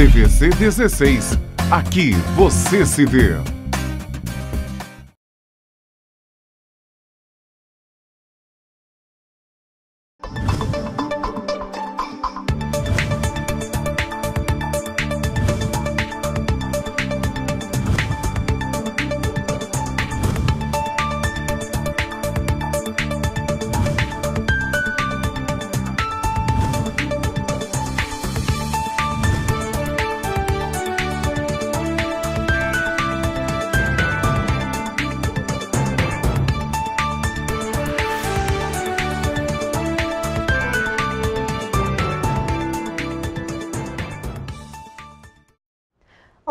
TVC 16. Aqui você se vê.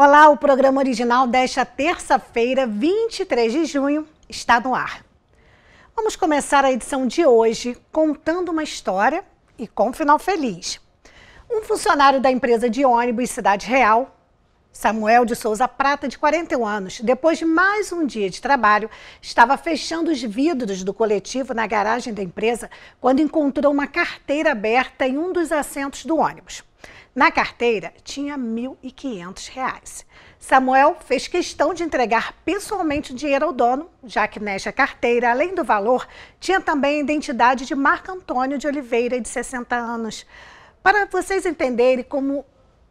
Olá, o programa original desta terça-feira, 23 de junho, está no ar. Vamos começar a edição de hoje contando uma história e com um final feliz. Um funcionário da empresa de ônibus Cidade Real, Samuel de Souza Prata, de 41 anos, depois de mais um dia de trabalho, estava fechando os vidros do coletivo na garagem da empresa quando encontrou uma carteira aberta em um dos assentos do ônibus. Na carteira tinha R$ 1.500. Samuel fez questão de entregar pessoalmente o dinheiro ao dono, já que nesta carteira, além do valor, tinha também a identidade de Marco Antônio de Oliveira, de 60 anos. Para vocês entenderem como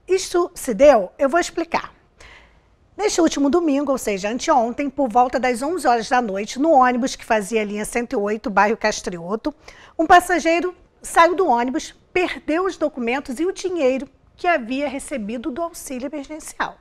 isso se deu, eu vou explicar. Neste último domingo, ou seja, anteontem, por volta das 11 horas da noite, no ônibus que fazia a linha 108, bairro Castrioto, um passageiro saiu do ônibus, perdeu os documentos e o dinheiro que havia recebido do auxílio emergencial.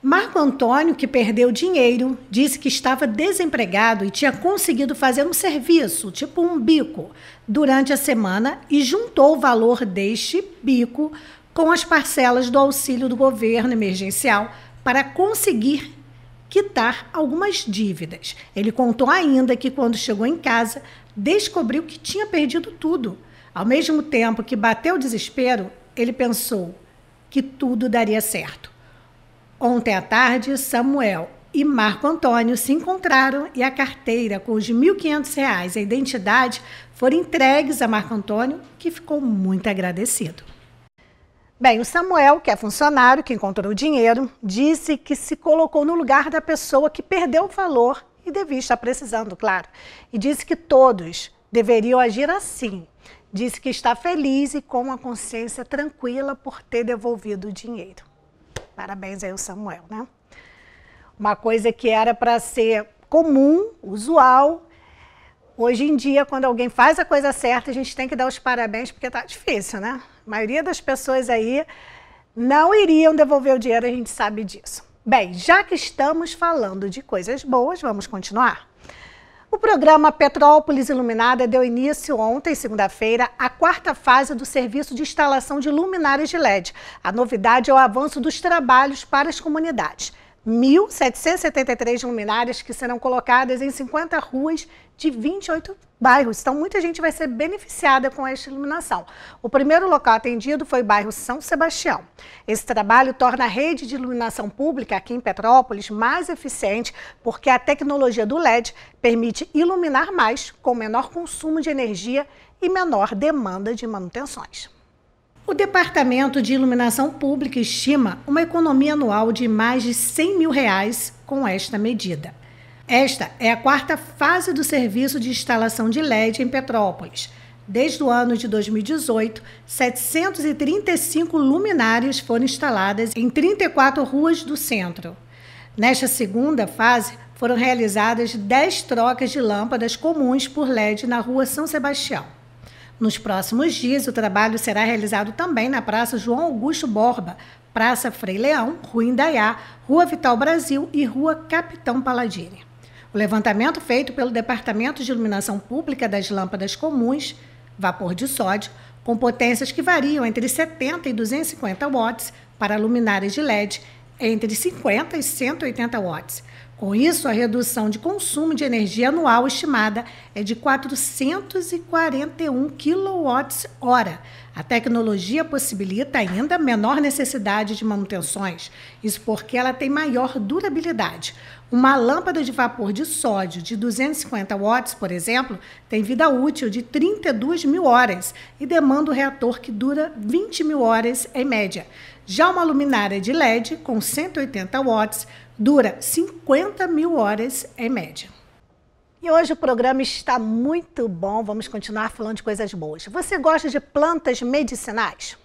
Marco Antônio, que perdeu o dinheiro, disse que estava desempregado e tinha conseguido fazer um serviço, tipo um bico, durante a semana e juntou o valor deste bico com as parcelas do auxílio do governo emergencial para conseguir quitar algumas dívidas. Ele contou ainda que quando chegou em casa, descobriu que tinha perdido tudo. Ao mesmo tempo que bateu o desespero, ele pensou que tudo daria certo. Ontem à tarde, Samuel e Marco Antônio se encontraram e a carteira com os R$ 1.500 e a identidade foram entregues a Marco Antônio, que ficou muito agradecido. Bem, o Samuel, que é funcionário, que encontrou o dinheiro, disse que se colocou no lugar da pessoa que perdeu o valor e devia estar precisando, claro. E disse que todos deveriam agir assim. Disse que está feliz e com a consciência tranquila por ter devolvido o dinheiro. Parabéns aí ao Samuel, né? Uma coisa que era para ser comum, usual, hoje em dia, quando alguém faz a coisa certa, a gente tem que dar os parabéns, porque tá difícil, né? A maioria das pessoas aí não iriam devolver o dinheiro, a gente sabe disso. Bem, já que estamos falando de coisas boas, vamos continuar? O programa Petrópolis Iluminada deu início ontem, segunda-feira, à quarta fase do serviço de instalação de luminárias de LED. A novidade é o avanço dos trabalhos para as comunidades. 1.773 luminárias que serão colocadas em 50 ruas de 28 bairros. Então, muita gente vai ser beneficiada com esta iluminação. O primeiro local atendido foi o bairro São Sebastião. Esse trabalho torna a rede de iluminação pública aqui em Petrópolis mais eficiente, porque a tecnologia do LED permite iluminar mais, com menor consumo de energia e menor demanda de manutenções. O Departamento de Iluminação Pública estima uma economia anual de mais de R$ 100 mil com esta medida. Esta é a quarta fase do serviço de instalação de LED em Petrópolis. Desde o ano de 2018, 735 luminárias foram instaladas em 34 ruas do centro. Nesta segunda fase, foram realizadas 10 trocas de lâmpadas comuns por LED na rua São Sebastião. Nos próximos dias, o trabalho será realizado também na Praça João Augusto Borba, Praça Frei Leão, Rua Indaiá, Rua Vital Brasil e Rua Capitão Paladini. O levantamento feito pelo Departamento de Iluminação Pública das lâmpadas comuns, vapor de sódio, com potências que variam entre 70 e 250 watts para luminárias de LED, entre 50 e 180 watts, Com isso, a redução de consumo de energia anual estimada é de 441 kWh. A tecnologia possibilita ainda menor necessidade de manutenções, isso porque ela tem maior durabilidade. Uma lâmpada de vapor de sódio de 250 watts, por exemplo, tem vida útil de 32 mil horas e demanda um reator que dura 20 mil horas em média. Já uma luminária de LED com 180 watts dura 50 mil horas em média. E hoje o programa está muito bom, vamos continuar falando de coisas boas. Você gosta de plantas medicinais?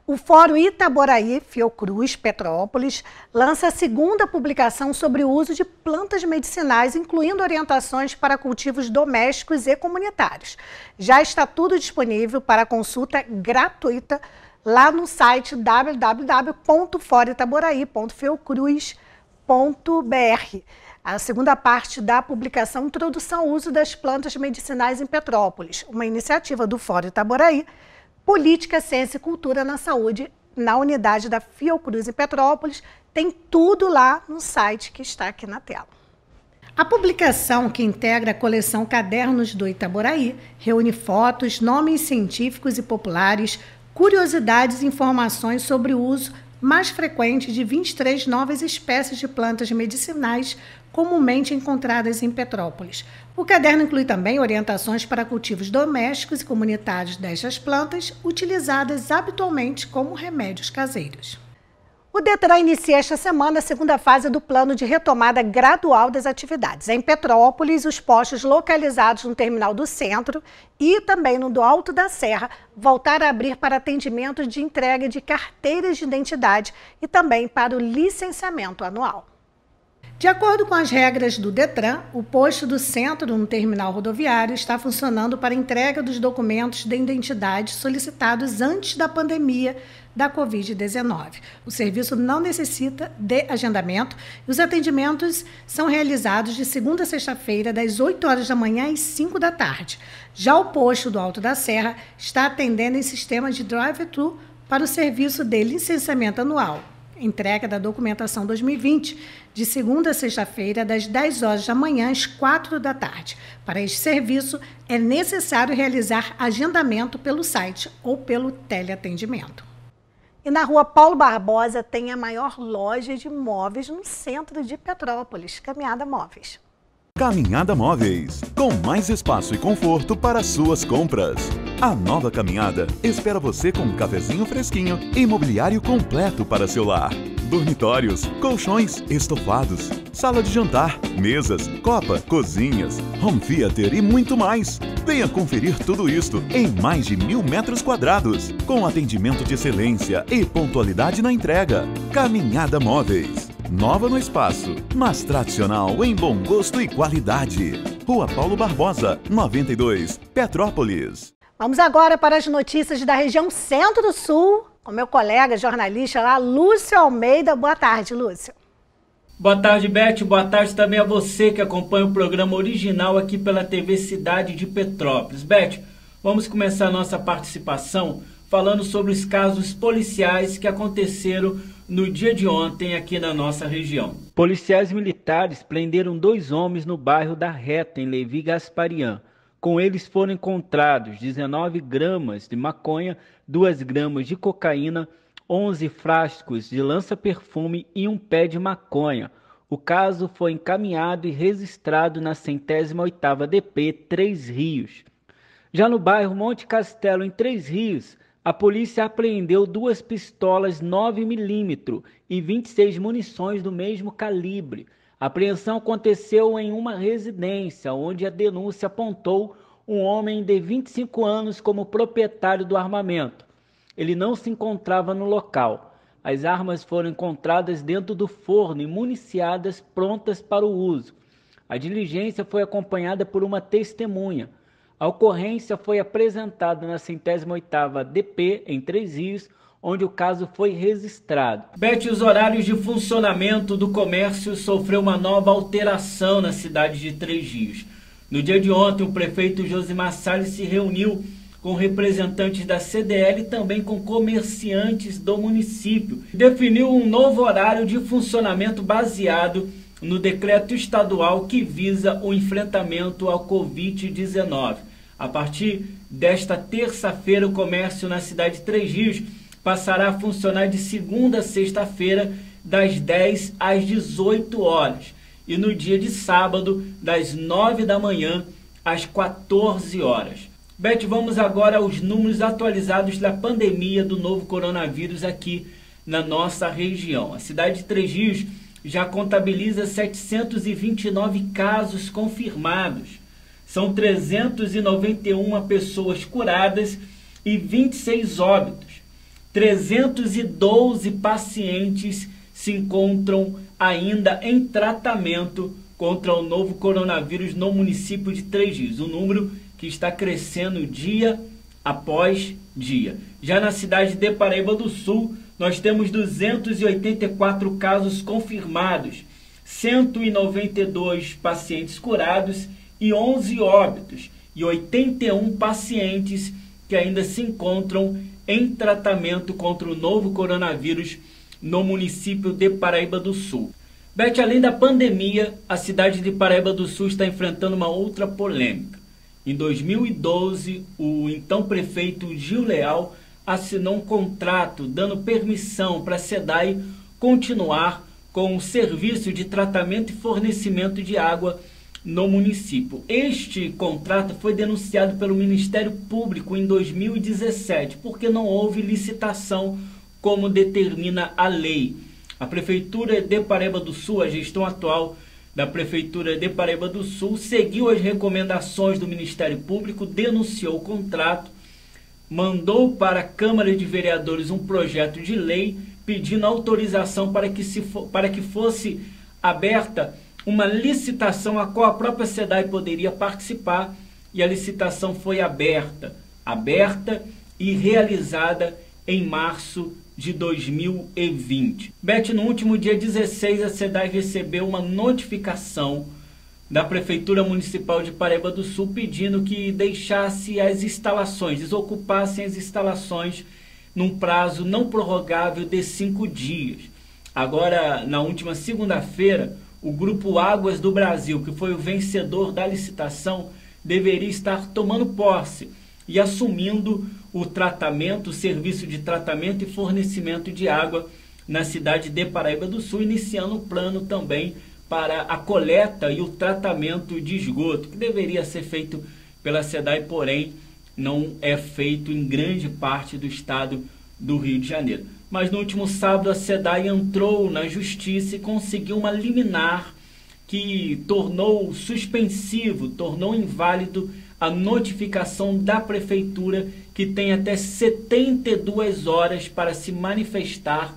O Fórum Itaboraí Fiocruz Petrópolis lança a segunda publicação sobre o uso de plantas medicinais, incluindo orientações para cultivos domésticos e comunitários. Já está tudo disponível para consulta gratuita lá no site www.foritaboraí.fiocruz.br. A segunda parte da publicação, Introdução ao Uso das Plantas Medicinais em Petrópolis, uma iniciativa do Fórum Itaboraí, Política, Ciência e Cultura na Saúde, na unidade da Fiocruz em Petrópolis. Tem tudo lá no site que está aqui na tela. A publicação, que integra a coleção Cadernos do Itaboraí, reúne fotos, nomes científicos e populares, curiosidades e informações sobre o uso mais frequente de 23 novas espécies de plantas medicinais comumente encontradas em Petrópolis. O caderno inclui também orientações para cultivos domésticos e comunitários destas plantas, utilizadas habitualmente como remédios caseiros. O Detran inicia esta semana a segunda fase do plano de retomada gradual das atividades. Em Petrópolis, os postos localizados no terminal do centro e também no do Alto da Serra voltaram a abrir para atendimento de entrega de carteiras de identidade e também para o licenciamento anual. De acordo com as regras do Detran, o posto do centro no terminal rodoviário está funcionando para entrega dos documentos de identidade solicitados antes da pandemia da Covid-19. O serviço não necessita de agendamento e os atendimentos são realizados de segunda a sexta-feira, das 8 horas da manhã às 5 da tarde. Já o posto do Alto da Serra está atendendo em sistema de drive-thru para o serviço de licenciamento anual. Entrega da documentação 2020, de segunda a sexta-feira, das 10 horas da manhã às 4 da tarde. Para este serviço, é necessário realizar agendamento pelo site ou pelo teleatendimento. E na rua Paulo Barbosa tem a maior loja de móveis no centro de Petrópolis, Caminhada Móveis. Caminhada Móveis, com mais espaço e conforto para suas compras. A nova Caminhada espera você com um cafezinho fresquinho e mobiliário completo para seu lar. Dormitórios, colchões, estofados, sala de jantar, mesas, copa, cozinhas, home theater e muito mais. Venha conferir tudo isto em mais de 1.000 metros quadrados, com atendimento de excelência e pontualidade na entrega. Caminhada Móveis. Nova no espaço, mas tradicional em bom gosto e qualidade. Rua Paulo Barbosa, 92, Petrópolis. Vamos agora para as notícias da região Centro-Sul, com meu colega jornalista lá, Lúcio Almeida. Boa tarde, Lúcio. Boa tarde, Beth. Boa tarde também a você que acompanha o programa original aqui pela TV Cidade de Petrópolis. Beth, vamos começar a nossa participação falando sobre os casos policiais que aconteceram no dia de ontem aqui na nossa região. Policiais militares prenderam 2 homens no bairro da Reta, em Levi Gasparian. Com eles foram encontrados 19 gramas de maconha, 2 gramas de cocaína, 11 frascos de lança-perfume e um pé de maconha. O caso foi encaminhado e registrado na 108ª DP Três Rios. Já no bairro Monte Castelo, em Três Rios, a polícia apreendeu 2 pistolas 9mm e 26 munições do mesmo calibre. A apreensão aconteceu em uma residência, onde a denúncia apontou um homem de 25 anos como proprietário do armamento. Ele não se encontrava no local. As armas foram encontradas dentro do forno e municiadas, prontas para o uso. A diligência foi acompanhada por uma testemunha. A ocorrência foi apresentada na 108ª DP, em Três Rios, onde o caso foi registrado. Beth, os horários de funcionamento do comércio sofreu uma nova alteração na cidade de Três Rios. No dia de ontem, o prefeito Josimar Salles se reuniu com representantes da CDL e também com comerciantes do município. Definiu um novo horário de funcionamento baseado no decreto estadual que visa o enfrentamento ao Covid-19. A partir desta terça-feira, o comércio na cidade de Três Rios passará a funcionar de segunda a sexta-feira, das 10 às 18 horas. E no dia de sábado, das 9 da manhã às 14 horas. Beth, vamos agora aos números atualizados da pandemia do novo coronavírus aqui na nossa região. A cidade de Três Rios já contabiliza 729 casos confirmados. São 391 pessoas curadas e 26 óbitos. 312 pacientes se encontram ainda em tratamento contra o novo coronavírus no município de Três Rios. Um número que está crescendo dia após dia. Já na cidade de Paraíba do Sul, nós temos 284 casos confirmados, 192 pacientes curados e 11 óbitos, e 81 pacientes que ainda se encontram em tratamento contra o novo coronavírus no município de Paraíba do Sul. Beth, além da pandemia, a cidade de Paraíba do Sul está enfrentando uma outra polêmica. Em 2012, o então prefeito Gil Leal assinou um contrato dando permissão para a SEDAI continuar com o serviço de tratamento e fornecimento de água no município. Este contrato foi denunciado pelo Ministério Público em 2017, porque não houve licitação como determina a lei. A Prefeitura de Paraíba do Sul, a gestão atual da Prefeitura de Paraíba do Sul, seguiu as recomendações do Ministério Público, denunciou o contrato, mandou para a Câmara de Vereadores um projeto de lei pedindo autorização para que fosse aberta uma licitação a qual a própria SEDAI poderia participar, e a licitação foi aberta e realizada em março de 2020. Beth, no último dia 16, a SEDAI recebeu uma notificação da Prefeitura Municipal de Paraíba do Sul pedindo que deixasse as instalações, desocupassem as instalações num prazo não prorrogável de 5 dias. Agora, na última segunda-feira, o Grupo Águas do Brasil, que foi o vencedor da licitação, deveria estar tomando posse e assumindo o tratamento, o serviço de tratamento e fornecimento de água na cidade de Paraíba do Sul, iniciando um plano também para a coleta e o tratamento de esgoto, que deveria ser feito pela SEDAI, porém não é feito em grande parte do estado do Rio de Janeiro. Mas no último sábado a SEDAI entrou na justiça e conseguiu uma liminar que tornou suspensivo, tornou inválido a notificação da Prefeitura, que tem até 72 horas para se manifestar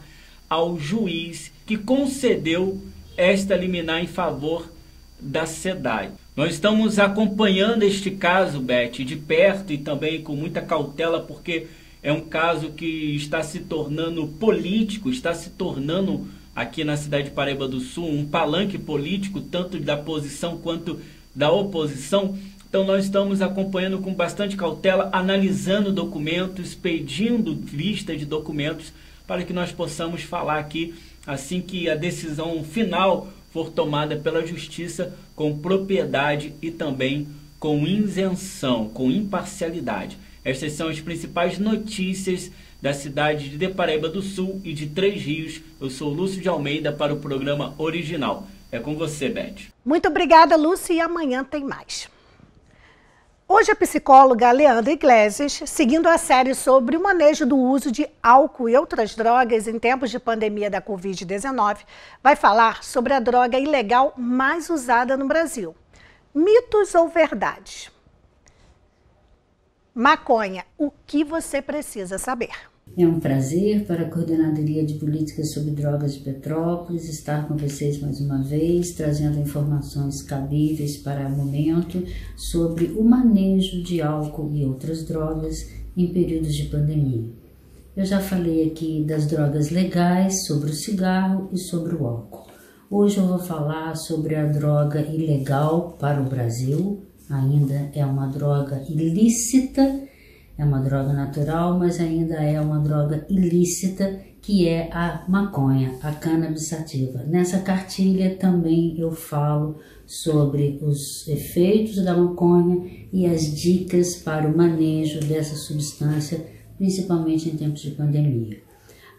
ao juiz que concedeu esta liminar em favor da SEDAI. Nós estamos acompanhando este caso, Beth, de perto e também com muita cautela, porque é um caso que está se tornando político, está se tornando aqui na cidade de Paraíba do Sul um palanque político, tanto da posição quanto da oposição. Então nós estamos acompanhando com bastante cautela, analisando documentos, pedindo vista de documentos para que nós possamos falar aqui assim que a decisão final for tomada pela Justiça, com propriedade e também com isenção, com imparcialidade. Estas são as principais notícias da cidade de Paraíba do Sul e de Três Rios. Eu sou Lúcio de Almeida para o programa Original. É com você, Beth. Muito obrigada, Lúcio, e amanhã tem mais. Hoje a psicóloga Leandra Iglesias, seguindo a série sobre o manejo do uso de álcool e outras drogas em tempos de pandemia da Covid-19, vai falar sobre a droga ilegal mais usada no Brasil. Mitos ou verdades? Maconha, o que você precisa saber? É um prazer para a Coordenadoria de Políticas sobre Drogas de Petrópolis estar com vocês mais uma vez, trazendo informações cabíveis para o momento sobre o manejo de álcool e outras drogas em períodos de pandemia. Eu já falei aqui das drogas legais, sobre o cigarro e sobre o álcool. Hoje eu vou falar sobre a droga ilegal para o Brasil, ainda é uma droga ilícita. É uma droga natural, mas ainda é uma droga ilícita que é a maconha, a cannabis sativa. Nessa cartilha também eu falo sobre os efeitos da maconha e as dicas para o manejo dessa substância, principalmente em tempos de pandemia.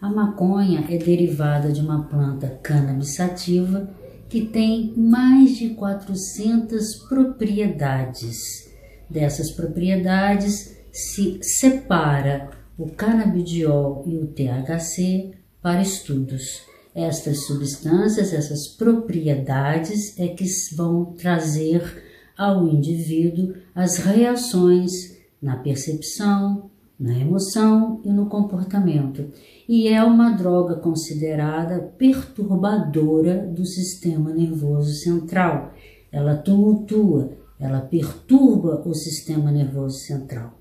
A maconha é derivada de uma planta cannabis sativa que tem mais de 400 propriedades. Dessas propriedades se separa o canabidiol e o THC para estudos. Estas substâncias, essas propriedades é que vão trazer ao indivíduo as reações na percepção, na emoção e no comportamento. E é uma droga considerada perturbadora do sistema nervoso central. Ela tumultua, ela perturba o sistema nervoso central.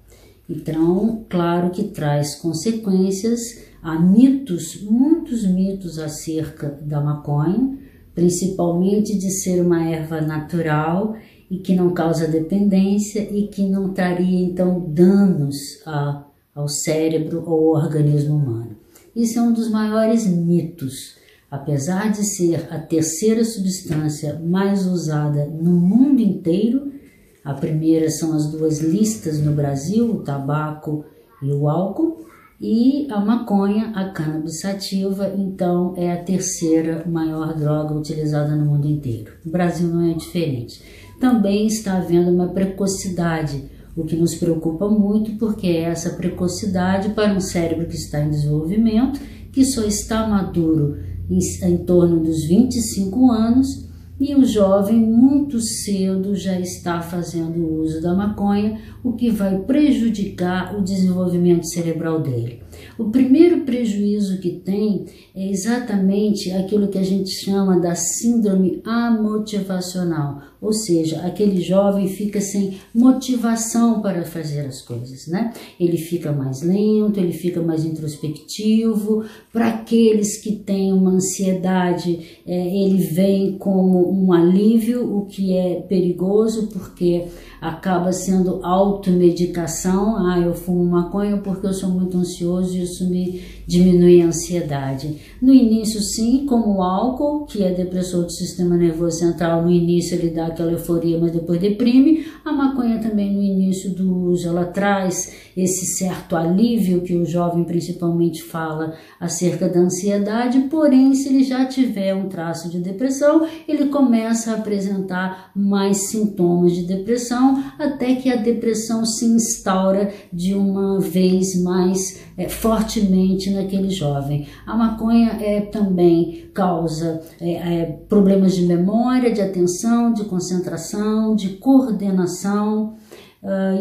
Então, claro que traz consequências. Há mitos, muitos mitos acerca da maconha, principalmente de ser uma erva natural e que não causa dependência e que não traria, então, danos ao cérebro ou ao organismo humano. Isso é um dos maiores mitos. Apesar de ser a terceira substância mais usada no mundo inteiro, a primeira são as duas listas no Brasil, o tabaco e o álcool, e a maconha, a cannabis sativa, então é a terceira maior droga utilizada no mundo inteiro. O Brasil não é diferente. Também está havendo uma precocidade, o que nos preocupa muito, porque é essa precocidade para um cérebro que está em desenvolvimento, que só está maduro em torno dos 25 anos, e o jovem muito cedo já está fazendo uso da maconha, o que vai prejudicar o desenvolvimento cerebral dele. O primeiro prejuízo que tem é exatamente aquilo que a gente chama da síndrome amotivacional, ou seja, aquele jovem fica sem motivação para fazer as coisas, né? Ele fica mais lento, ele fica mais introspectivo. Para aqueles que têm uma ansiedade, ele vem como um alívio, o que é perigoso, porque acaba sendo automedicação. Eu fumo maconha porque eu sou muito ansioso e isso me diminui a ansiedade. No início, sim, como o álcool, que é depressor do sistema nervoso central, no início ele dá aquela euforia, mas depois deprime. A maconha também, no início do uso, ela traz esse certo alívio que o jovem principalmente fala acerca da ansiedade, porém, se ele já tiver um traço de depressão, ele começa a apresentar mais sintomas de depressão, até que a depressão se instaura de uma vez mais fortemente naquele jovem. A maconha também causa problemas de memória, de atenção, de concentração, de coordenação.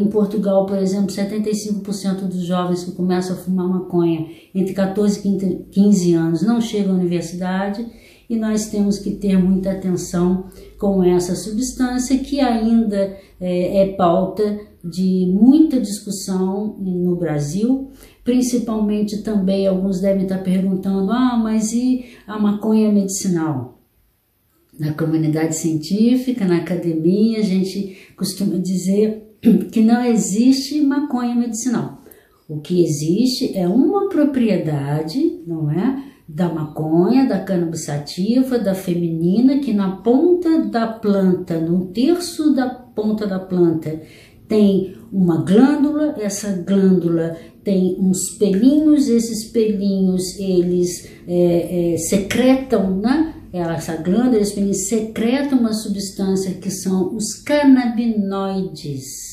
Em Portugal, por exemplo, 75% dos jovens que começam a fumar maconha entre 14 e 15 anos não chegam à universidade, e nós temos que ter muita atenção com essa substância, que ainda é pauta de muita discussão no Brasil. Principalmente também, alguns devem estar perguntando, mas e a maconha medicinal? Na comunidade científica, na academia, a gente costuma dizer que não existe maconha medicinal. O que existe é uma propriedade, não é, da maconha, da cannabis sativa, da feminina, que na ponta da planta, no terço da ponta da planta, tem uma glândula. Essa glândula tem uns pelinhos, esses pelinhos eles secretam, né? Essa glândula, esses pelinhos secretam uma substância que são os canabinoides.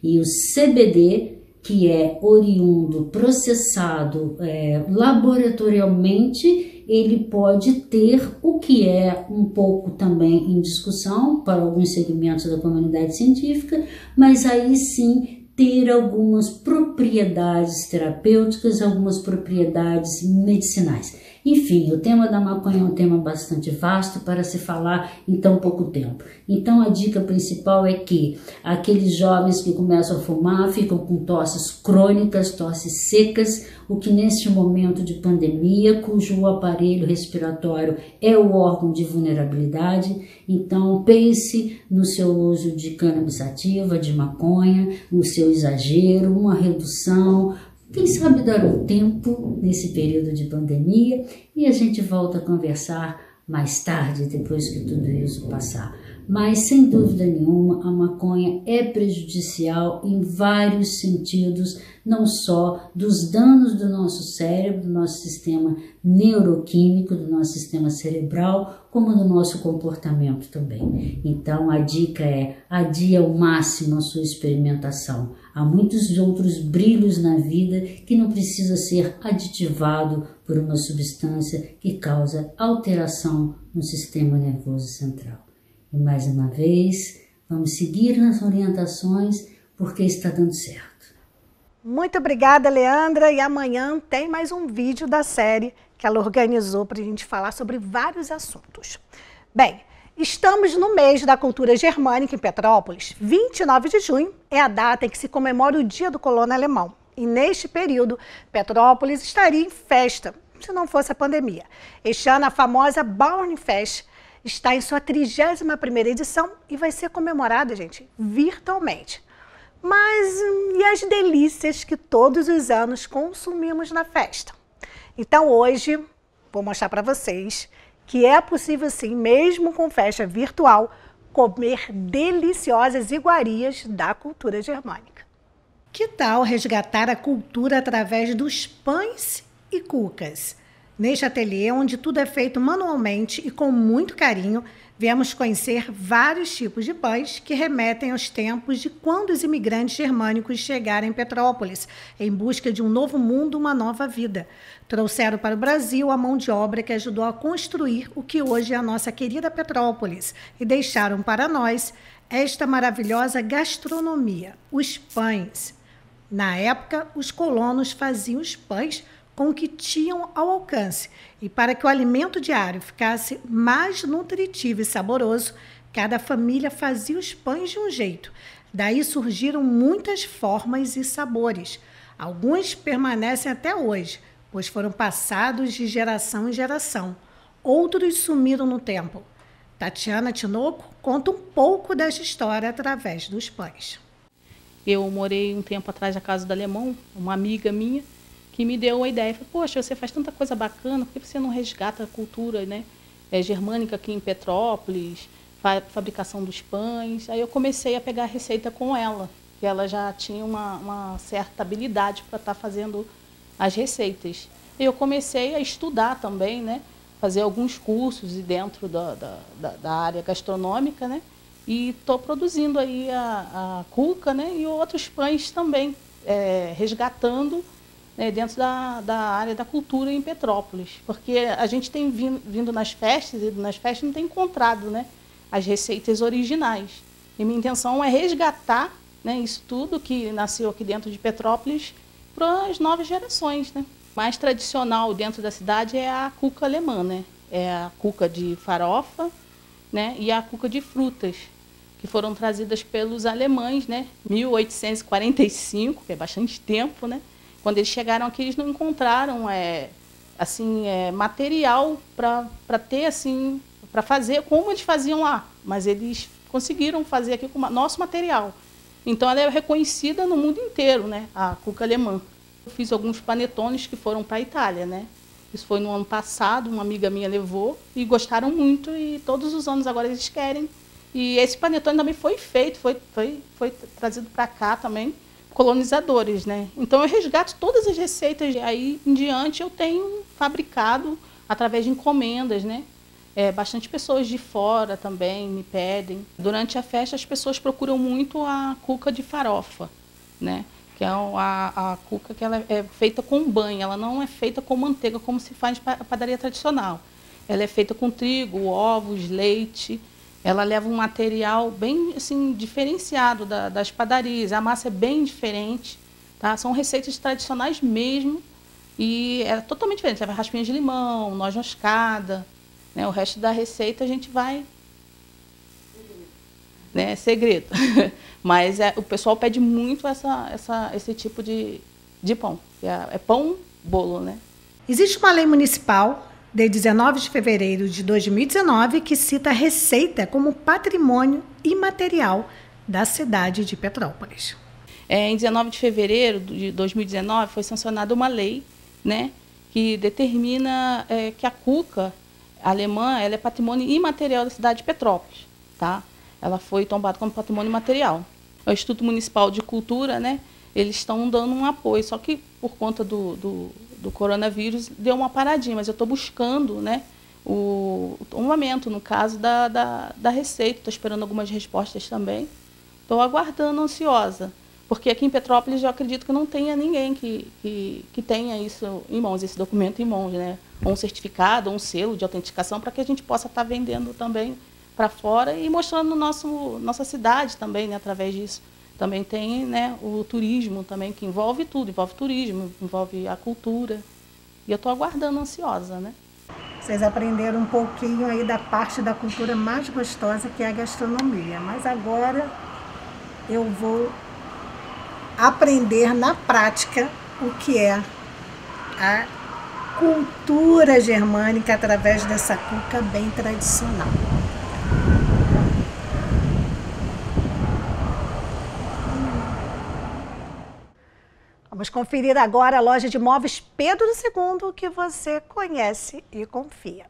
E o CBD, que é oriundo, processado laboratorialmente, ele pode ter, o que é um pouco também em discussão para alguns segmentos da comunidade científica, mas aí sim ter algumas propriedades terapêuticas, algumas propriedades medicinais. Enfim, o tema da maconha é um tema bastante vasto para se falar em tão pouco tempo. Então a dica principal é que aqueles jovens que começam a fumar ficam com tosses crônicas, tosses secas, o que neste momento de pandemia, cujo aparelho respiratório é o órgão de vulnerabilidade, então pense no seu uso de cannabis sativa, de maconha, no seu exagero, uma redução. Quem sabe dar um tempo nesse período de pandemia e a gente volta a conversar mais tarde, depois que tudo isso passar. Mas, sem dúvida nenhuma, a maconha é prejudicial em vários sentidos, não só dos danos do nosso cérebro, do nosso sistema neuroquímico, do nosso sistema cerebral, como do nosso comportamento também. Então, a dica é: adie ao máximo a sua experimentação. Há muitos outros brilhos na vida que não precisa ser aditivado por uma substância que causa alteração no sistema nervoso central. E mais uma vez, vamos seguir nas orientações porque está dando certo. Muito obrigada, Leandra. E amanhã tem mais um vídeo da série que ela organizou para a gente falar sobre vários assuntos. Bem, estamos no mês da cultura germânica em Petrópolis. 29 de junho é a data em que se comemora o Dia do Colono Alemão. E neste período, Petrópolis estaria em festa, se não fosse a pandemia. Este ano, a famosa Bauernfest está em sua 31ª edição e vai ser comemorada, gente, virtualmente. Mas e as delícias que todos os anos consumimos na festa? Então hoje vou mostrar para vocês que é possível sim, mesmo com festa virtual, comer deliciosas iguarias da cultura germânica. Que tal resgatar a cultura através dos pães e cucas? Neste ateliê, onde tudo é feito manualmente e com muito carinho, viemos conhecer vários tipos de pães que remetem aos tempos de quando os imigrantes germânicos chegaram em Petrópolis, em busca de um novo mundo, uma nova vida. Trouxeram para o Brasil a mão de obra que ajudou a construir o que hoje é a nossa querida Petrópolis e deixaram para nós esta maravilhosa gastronomia, os pães. Na época, os colonos faziam os pães com o que tinham ao alcance. E para que o alimento diário ficasse mais nutritivo e saboroso, cada família fazia os pães de um jeito. Daí surgiram muitas formas e sabores. Alguns permanecem até hoje, pois foram passados de geração em geração. Outros sumiram no tempo. Tatiana Tinoco conta um pouco desta história através dos pães. Eu morei um tempo atrás na casa do alemão, uma amiga minha, que me deu a ideia. Falei, poxa, você faz tanta coisa bacana, por que você não resgata a cultura, né, germânica aqui em Petrópolis, fabricação dos pães? Aí eu comecei a pegar a receita com ela, que ela já tinha uma certa habilidade para estar fazendo as receitas. E eu comecei a estudar também, né, fazer alguns cursos dentro da área gastronômica, né, e estou produzindo aí a cuca, né, e outros pães também, resgatando dentro da área da cultura em Petrópolis, porque a gente tem vindo nas festas e nas festas não tem encontrado, né, as receitas originais. E minha intenção é resgatar, né, isso tudo que nasceu aqui dentro de Petrópolis para as novas gerações, né. Mais tradicional dentro da cidade é a cuca alemã, né, é a cuca de farofa, né, e a cuca de frutas, que foram trazidas pelos alemães, né, 1845, que é bastante tempo, né. Quando eles chegaram aqui, eles não encontraram material para ter, assim, para fazer como eles faziam lá. Mas eles conseguiram fazer aqui com o nosso material. Então, ela é reconhecida no mundo inteiro, né, a cuca alemã. Eu fiz alguns panetones que foram para a Itália, né. Isso foi no ano passado, uma amiga minha levou e gostaram muito. E todos os anos agora eles querem. E esse panetone também foi feito, foi trazido para cá também, colonizadores, né? Então eu resgato todas as receitas, aí em diante eu tenho fabricado através de encomendas, né? Bastante pessoas de fora também me pedem. Durante a festa as pessoas procuram muito a cuca de farofa, né? Que é a cuca que ela é feita com banha, ela não é feita com manteiga como se faz na padaria tradicional. Ela é feita com trigo, ovos, leite. Ela leva um material bem assim, diferenciado das padarias. A massa é bem diferente, tá? São receitas tradicionais mesmo e é totalmente diferente. Leva raspinha de limão, noz moscada, né? O resto da receita a gente vai... né? Segredo. Mas o pessoal pede muito esse tipo de pão. É pão bolo, né? Existe uma lei municipal de 19 de fevereiro de 2019, que cita a receita como patrimônio imaterial da cidade de Petrópolis. Em 19 de fevereiro de 2019 foi sancionada uma lei, né, que determina que a cuca alemã ela é patrimônio imaterial da cidade de Petrópolis. Tá? Ela foi tombada como patrimônio imaterial. O Instituto Municipal de Cultura, né, eles estão dando um apoio, só que por conta do coronavírus deu uma paradinha, mas eu estou buscando, né, um aumento, no caso da receita, estou esperando algumas respostas também. Estou aguardando, ansiosa, porque aqui em Petrópolis eu acredito que não tenha ninguém que tenha isso em mãos, esse documento em mãos, né, ou um certificado, ou um selo de autenticação, para que a gente possa estar vendendo também para fora e mostrando nossa cidade também, né, através disso. Também tem, né, o turismo também, que envolve tudo, envolve turismo, envolve a cultura. E eu estou aguardando, ansiosa, né? Vocês aprenderam um pouquinho aí da parte da cultura mais gostosa, que é a gastronomia. Mas agora eu vou aprender na prática o que é a cultura germânica através dessa cuca bem tradicional. Vamos conferir agora a loja de móveis Pedro II, que você conhece e confia.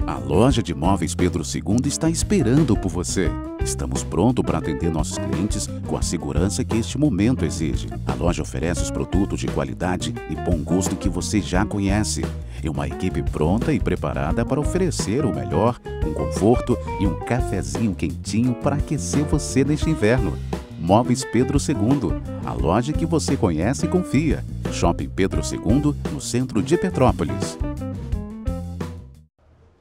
A loja de móveis Pedro II está esperando por você. Estamos prontos para atender nossos clientes com a segurança que este momento exige. A loja oferece os produtos de qualidade e bom gosto que você já conhece. E uma equipe pronta e preparada para oferecer o melhor, um conforto e um cafezinho quentinho para aquecer você neste inverno. Móveis Pedro II, a loja que você conhece e confia. Shopping Pedro II, no centro de Petrópolis.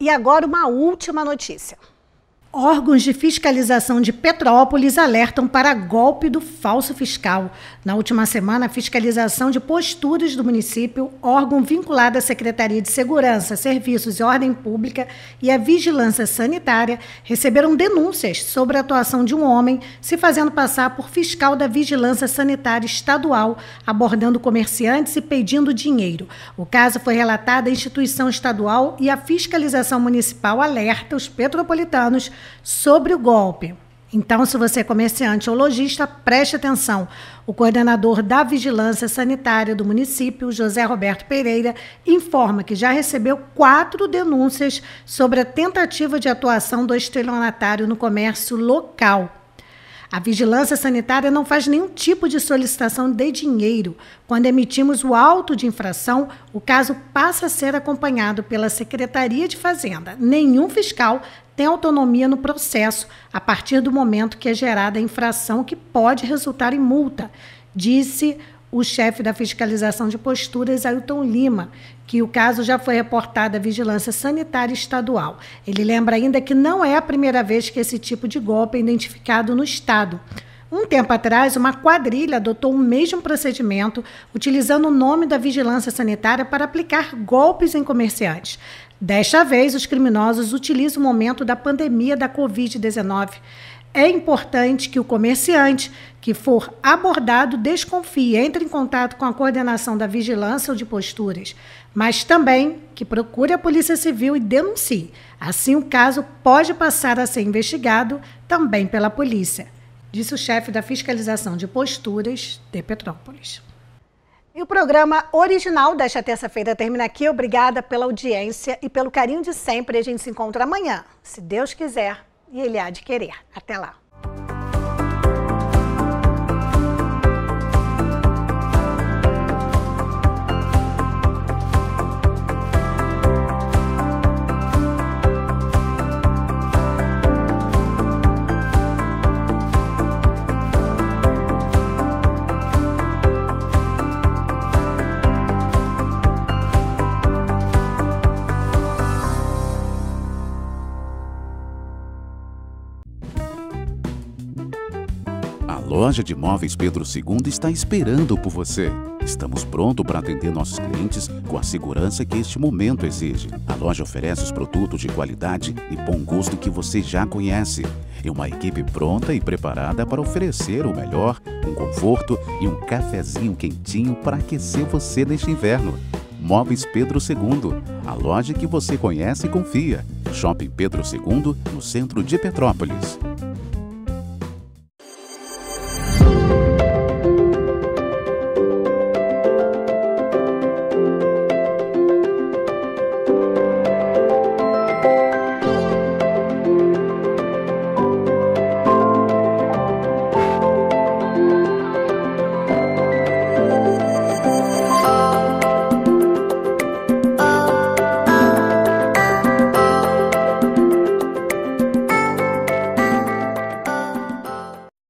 E agora uma última notícia. Órgãos de fiscalização de Petrópolis alertam para golpe do falso fiscal. Na última semana, a fiscalização de posturas do município, órgão vinculado à Secretaria de Segurança, Serviços e Ordem Pública e à Vigilância Sanitária, receberam denúncias sobre a atuação de um homem se fazendo passar por fiscal da Vigilância Sanitária Estadual, abordando comerciantes e pedindo dinheiro. O caso foi relatado à instituição estadual e a fiscalização municipal alerta os petropolitanos sobre o golpe. Então, se você é comerciante ou lojista, preste atenção. O coordenador da Vigilância Sanitária do município, José Roberto Pereira, informa que já recebeu 4 denúncias sobre a tentativa de atuação do estelionatário no comércio local. A Vigilância Sanitária não faz nenhum tipo de solicitação de dinheiro. Quando emitimos o auto de infração, o caso passa a ser acompanhado pela Secretaria de Fazenda. Nenhum fiscal tem autonomia no processo a partir do momento que é gerada a infração, que pode resultar em multa, disse o chefe da fiscalização de posturas, Ailton Lima, que o caso já foi reportado à Vigilância Sanitária Estadual. Ele lembra ainda que não é a primeira vez que esse tipo de golpe é identificado no estado. Um tempo atrás, uma quadrilha adotou o mesmo procedimento, utilizando o nome da Vigilância Sanitária para aplicar golpes em comerciantes. Desta vez, os criminosos utilizam o momento da pandemia da Covid-19. É importante que o comerciante que for abordado desconfie, entre em contato com a coordenação da vigilância ou de posturas, mas também que procure a Polícia Civil e denuncie. Assim, o caso pode passar a ser investigado também pela polícia, disse o chefe da fiscalização de posturas de Petrópolis. E o programa original desta terça-feira termina aqui. Obrigada pela audiência e pelo carinho de sempre. A gente se encontra amanhã, se Deus quiser e Ele há de querer. Até lá. A loja de móveis Pedro II está esperando por você. Estamos prontos para atender nossos clientes com a segurança que este momento exige. A loja oferece os produtos de qualidade e bom gosto que você já conhece. E uma equipe pronta e preparada para oferecer o melhor, um conforto e um cafezinho quentinho para aquecer você neste inverno. Móveis Pedro II, a loja que você conhece e confia. Shopping Pedro II, no centro de Petrópolis.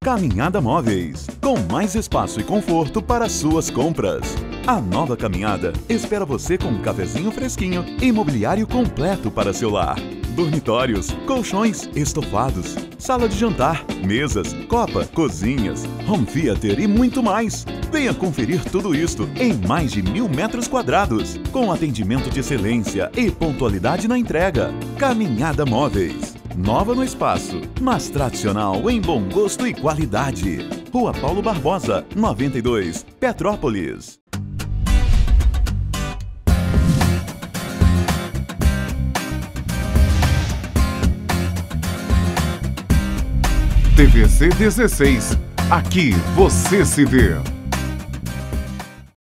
Caminhada Móveis, com mais espaço e conforto para suas compras. A Nova Caminhada espera você com um cafezinho fresquinho e mobiliário completo para seu lar. Dormitórios, colchões, estofados, sala de jantar, mesas, copa, cozinhas, home theater e muito mais. Venha conferir tudo isto em mais de 1.000 metros quadrados, com atendimento de excelência e pontualidade na entrega. Caminhada Móveis. Nova no espaço, mas tradicional em bom gosto e qualidade. Rua Paulo Barbosa, 92, Petrópolis. TVC 16. Aqui você se vê.